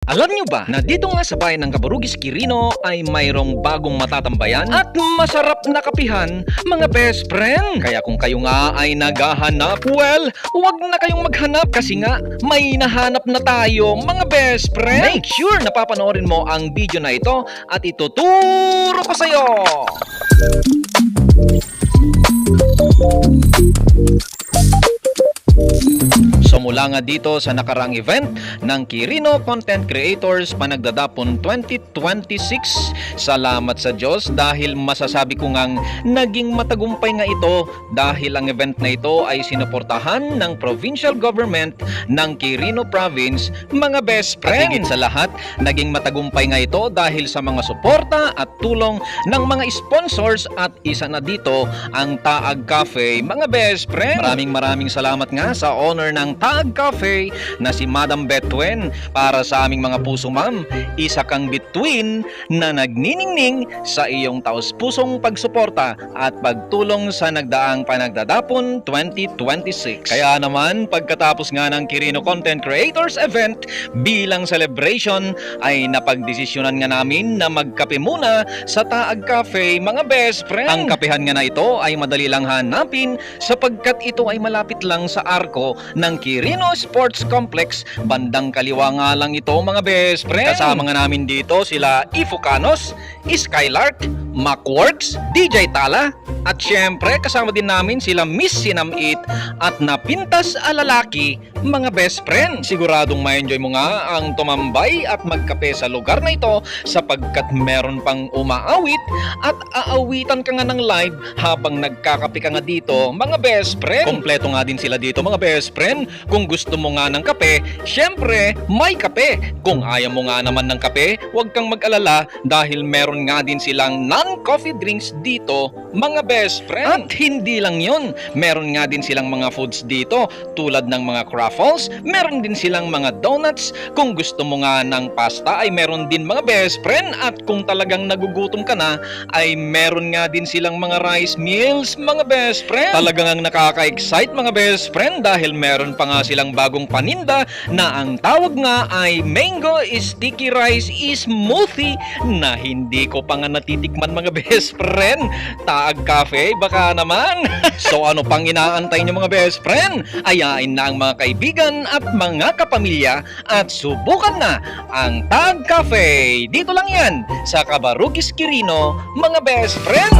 Alam nyo ba na dito nga sa bayan ng Cabarugis, Quirino ay mayroong bagong matatambayan at masarap na kapihan, mga best friend? Kaya kung kayo nga ay naghahanap, well, huwag na kayong maghanap kasi nga may nahanap na tayo, mga best friend. Make sure na papanoorin mo ang video na ito at ituturo ko sa'yo. So mula nga dito sa nakaraang event ng Quirino Content Creators Panagdadapon 2026, salamat sa Diyos dahil masasabi ko ngang naging matagumpay nga ito dahil ang event na ito ay sinuportahan ng provincial government ng Quirino Province, mga best friend. At higit sa lahat, naging matagumpay nga ito dahil sa mga suporta at tulong ng mga sponsors at isa na dito ang Taag Cafe, mga best friend. Maraming salamat nga sa owner ng Taag Cafe na si Madam Betwen. Para sa aming mga puso, ma'am, isa kang bituin na nagniningning sa iyong taos-pusong pagsuporta at pagtulong sa nagdaang Panagdadapon 2026. Kaya naman, pagkatapos nga ng Quirino Content Creators event, bilang celebration ay napagdesisyonan nga namin na magkape muna sa Taag Cafe, mga best friend. Ang kapehan nga na ito ay madali lang hanapin sapagkat ito ay malapit lang sa arko ng Quirino Sports Complex. Bandang kaliwa nga lang ito, mga best friend. Kasama nga namin dito sila Ifucanos, Skylark, Macworks, DJ Tala, at syempre kasama din namin sila Miss Sinamit at Napintas Alalaki, mga best friend. Siguradong ma-enjoy mo nga ang tumambay at magkape sa lugar na ito sapagkat meron pang umaawit at aawitan ka nga ng live habang nagkakape ka nga dito, mga best friend. Kompleto nga din sila dito, mga best friend. Kung gusto mo nga ng kape, syempre may kape. Kung ayaw mo nga naman ng kape, huwag kang mag-alala dahil meron nga din silang non-coffee drinks dito, mga best friend. At hindi lang yun, meron nga din silang mga foods dito tulad ng mga craffles, meron din silang mga donuts. Kung gusto mo nga ng pasta ay meron din, mga best friend. At kung talagang nagugutom ka na ay meron nga din silang mga rice meals, mga best friend. Talagang nakaka-excite, mga best friend, dahil meron pa nga silang bagong paninda na ang tawag nga ay mango sticky rice smoothie na hindi ko pa nga natitikman, mga best friend. Taag Cafe, baka naman. So ano pang inaantay nyo, mga best friend? Ayain na ang mga kaibigan at mga kapamilya at subukan na ang Taag Cafe. Dito lang yan sa Cabarugis, Quirino, mga best friend.